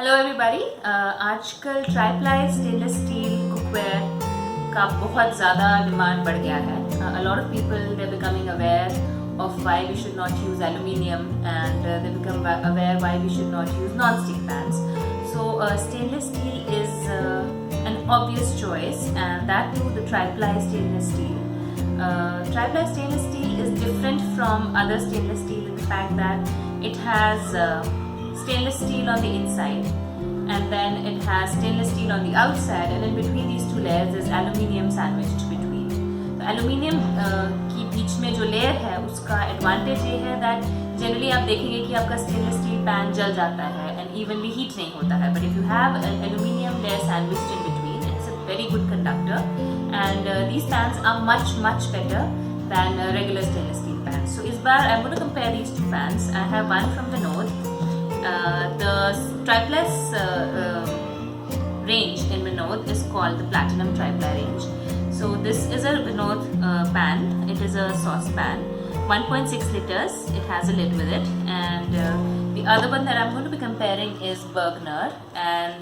Hello everybody. आजकल tri-ply stainless steel cookware का बहुत ज़्यादा डिमांड बढ़ गया है. A lot of people they're becoming aware of why we should not use aluminium and they become aware why we should not use non-stick pans. So stainless steel is an obvious choice, and that too the tri-ply stainless steel. Tri-ply stainless steel is different from other stainless steel in the fact that it has stainless steel on the inside and then it has stainless steel on the outside, and in between these two layers is aluminium sandwiched between. तो aluminium की बीच में जो layer है उसका advantage ये है that generally आप देखेंगे कि आपका स्टेनलेस स्टील पैन जल जाता है एंड इवनली हीट नहीं होता है, but if you have an aluminium layer sandwiched in between, it's a very good conductor, and these pans are much better than regular stainless steel pans. So इस बार I'm going to compare these two pans. I have one from Vinod. The triplex range in Vinod is called the Platinum Triply range. So this is a Vinod pan. It is a saucepan, 1.6 liters. It has a lid with it, and the other one that I'm going to be comparing is Bergner, and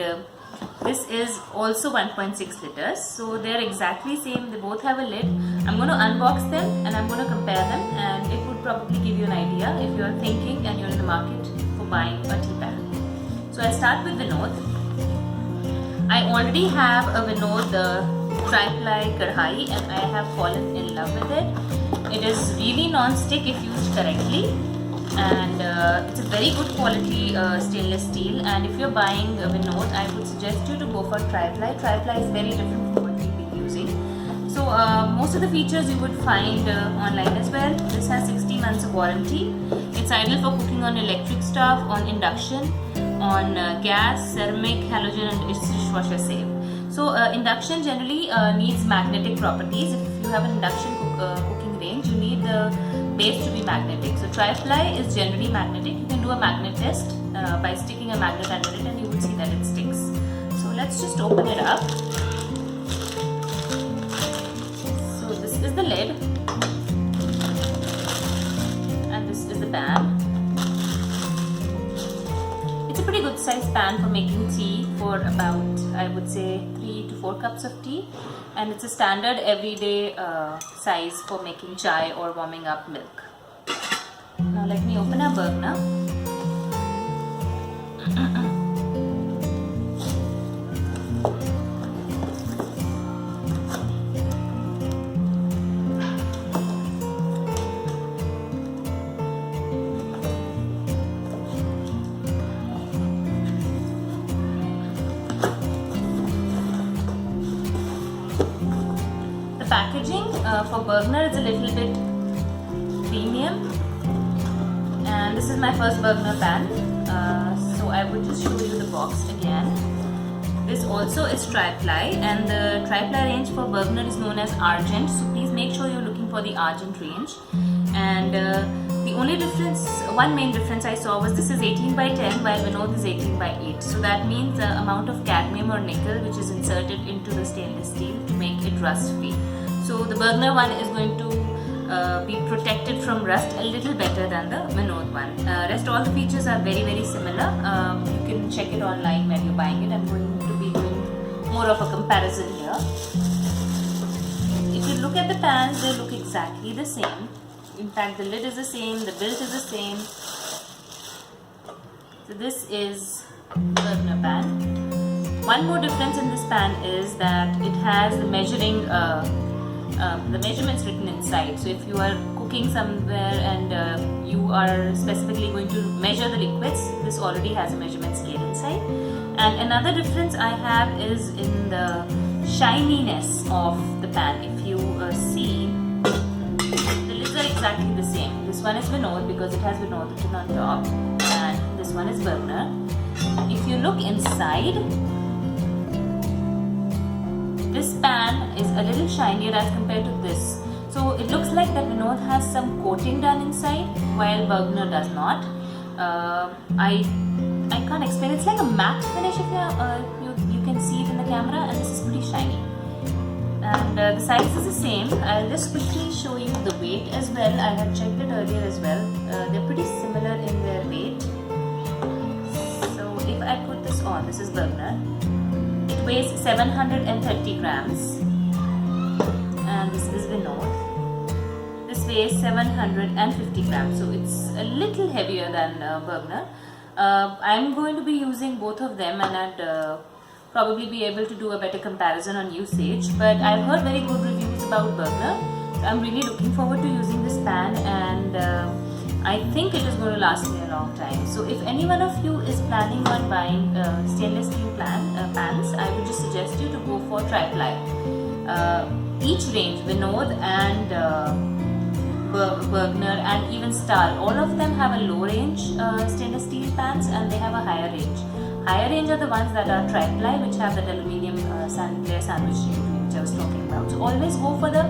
this is also 1.6 liters. So they're exactly same. They both have a lid. I'm going to unbox them and I'm going to compare them, and it would probably give you an idea if you're thinking and you're in the market buying a tea pan. So I'll start with Vinod. I already have a Vinod tri-ply kadhai and I have fallen in love with it. It is really non-stick if used correctly, and it's a very good quality stainless steel, and if you're buying a Vinod, I would suggest you to go for tri-ply. Tri-ply is very different from what we've been using. So most of the features you would find online as well. This has 60 months of warranty. It's ideal for cooking on electric stove, on induction, on gas, ceramic, halogen, and it's dishwasher safe. So induction generally needs magnetic properties. If you have an induction cooking range, you need the base to be magnetic. So tri-ply is generally magnetic. You can do a magnet test by sticking a magnet under it, and you will see that it sticks. So let's just open it up. So this is the lid, and this is the pan. It's a pretty good sized pan for making tea for about, I would say, 3 to 4 cups of tea, and it's a standard everyday size for making chai or warming up milk. Now let me open our Bergner. Packaging for Bergner is a little bit premium, and this is my first Bergner pan, so I would just show you the box again. This also is tri-ply, and the tri-ply range for Bergner is known as Argent, so please make sure you're looking for the Argent range. And the only difference, one main difference I saw was this is 18 by 10 while Vinod is 18 by 8, so that means the amount of cadmium or nickel which is inserted into the stainless steel to make it rust free. So the Bergner one is going to be protected from rust a little better than the Vinod one. Rest all the features are very similar. You can check it online when you're buying it. I'm going to be doing more of a comparison here. If you look at the pans, they look exactly the same. In fact, the lid is the same, the build is the same. So this is Bergner pan. One more difference in this pan is that it has the measurements written inside. So if you are cooking somewhere and you are specifically going to measure the liquids, this already has a measurement scale inside. And another difference I have is in the shininess of the pan. If you see, the lids are exactly the same. This one is Vinod because it has Vinod written on top, and this one is Bergner. If you look inside, this pan is a little shinier as compared to this. So it looks like that Vinod has some coating done inside while Bergner does not. I can't explain. It's like a matte finish if you can see it in the camera, and this is pretty shiny. And the size is the same. I'll just quickly show you the weight as well. I had checked it earlier as well. They're pretty similar in their weight. So if I put this on, this is Bergner. It weighs 730 grams. And this is Vinod. This weighs 750 grams, so it's a little heavier than Bergner. I'm going to be using both of them, and I'd probably be able to do a better comparison on usage. But I've heard very good reviews about Bergner. So I'm really looking forward to using this pan, and I think it is going to last me a long time. So if any one of you is planning on buying stainless steel pans, I would just suggest you to go for tri-ply. Each range, Vinod and Bergner and even Star, all of them have a low range stainless steel pans, and they have a higher range. Higher range are the ones that are tri-ply, which have that aluminium layer sandwich which I was talking about. So always go for the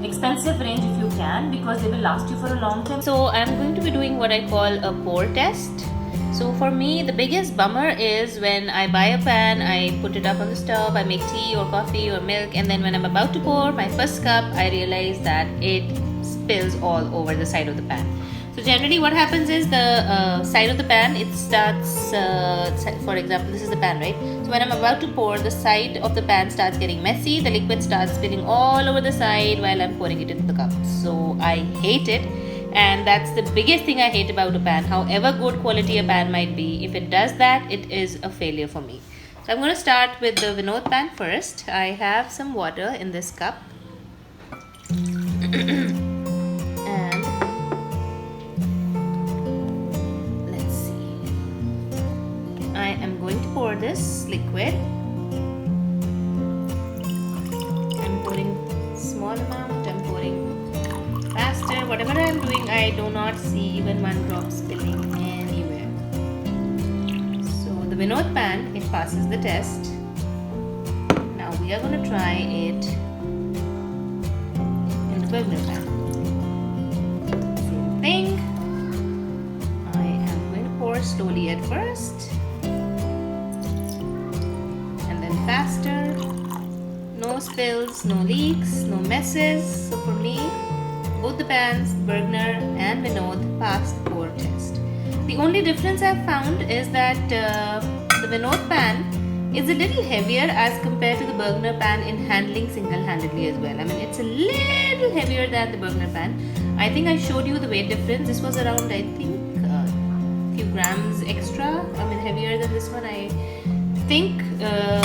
expensive range if you can, because they will last you for a long time. So I'm going to be doing what I call a pour test. So for me, the biggest bummer is when I buy a pan, I put it up on the stove, I make tea or coffee or milk, and then when I'm about to pour my first cup, I realize that it spills all over the side of the pan. So generally what happens is the side of the pan, it starts, for example, this is the pan, right? So when I'm about to pour, the side of the pan starts getting messy, the liquid starts spilling all over the side while I'm pouring it into the cup. So I hate it. And that's the biggest thing I hate about a pan. However good quality a pan might be, if it does that, it is a failure for me. So I'm going to start with the Vinod pan first. I have some water in this cup. And let's see. I am going to pour this liquid. I'm pouring small amount. I'm pouring faster. Whatever I am doing, I do not see even one drop spilling anywhere. So the Vinod pan, it passes the test. Now we are going to try it in the Bergner pan. Same thing. I am going to pour slowly at first, and then faster. No spills, no leaks, no messes. So for me, both the pans, Bergner and Vinod, passed the pour test. The only difference I've found is that the Vinod pan is a little heavier as compared to the Bergner pan in handling single-handedly as well. I mean, it's a little heavier than the Bergner pan. I think I showed you the weight difference. This was around, I think, a few grams extra. I mean, heavier than this one. I think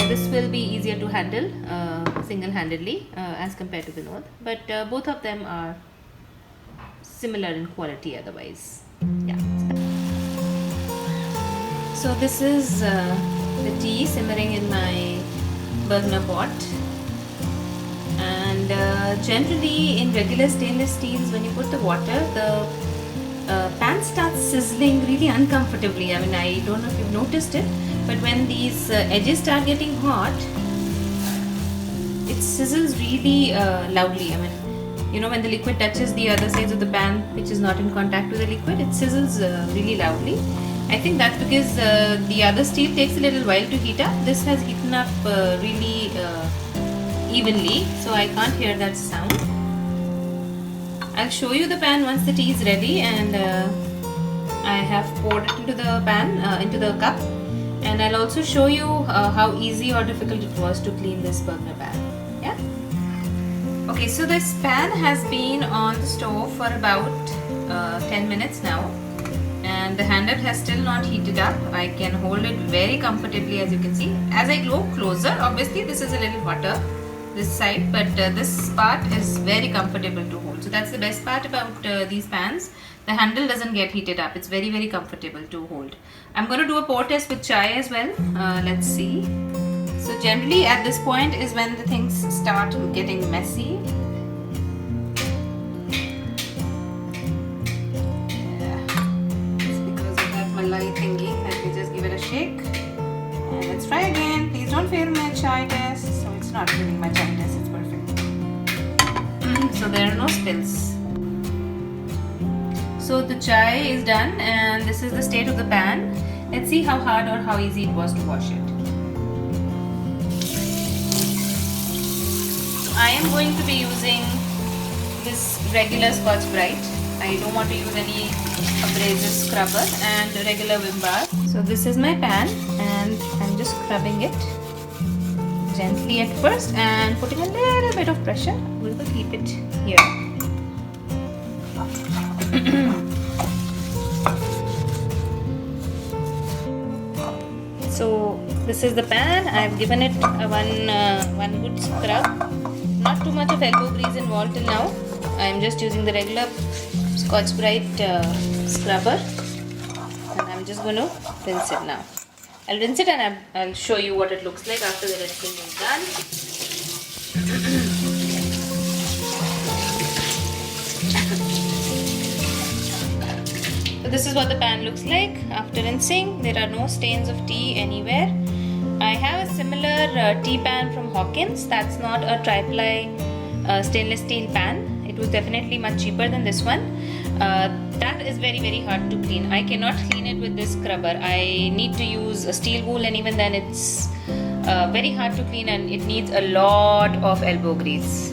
this will be easier to handle single-handedly as compared to Vinod. But both of them are similar in quality otherwise. Yeah. So this is the tea simmering in my Bergner pot, and generally in regular stainless steels, when you put the water, the pan starts sizzling really uncomfortably. I mean, I don't know if you've noticed it, but when these edges start getting hot, it sizzles really loudly. I mean, you know, when the liquid touches the other sides of the pan, which is not in contact with the liquid, it sizzles really loudly. I think that's because the other steel takes a little while to heat up. This has heated up really evenly, so I can't hear that sound. I'll show you the pan once the tea is ready, and I have poured it into the pan, into the cup, and I'll also show you how easy or difficult it was to clean this Bergner pan. Yeah. Okay, so this pan has been on the stove for about 10 minutes now, and the handle has still not heated up. I can hold it very comfortably, as you can see. As I go closer, obviously this is a little hotter, this side, but this part is very comfortable to hold. So that's the best part about these pans. The handle doesn't get heated up. It's very, very comfortable to hold. I'm going to do a pour test with chai as well. Let's see. So generally at this point is when the things start getting messy. Yeah, it's because of that malai thingy. Let me just give it a shake. And let's try again. Please don't fail my chai test. So it's not failing my chai test. It's perfect. So there are no spills. So the chai is done, and this is the state of the pan. Let's see how hard or how easy it was to wash it. I am going to be using this regular Scotch Brite. I don't want to use any abrasive scrubber, and regular Vim bar. So this is my pan and I'm just scrubbing it gently at first and putting a little bit of pressure. We will keep it here. So this is the pan. I've given it one good scrub. Not too much of elbow grease involved till now. I'm just using the regular Scotch Brite scrubber, and I'm just going to rinse it now. I'll rinse it and I'll show you what it looks like after the rinsing is done. So this is what the pan looks like after rinsing. There are no stains of tea anywhere. I have a similar tea pan from Hawkins. That's not a tri-ply stainless steel pan. It was definitely much cheaper than this one. That is very hard to clean. I cannot clean it with this scrubber. I need to use a steel wool, and even then it's very hard to clean, and it needs a lot of elbow grease.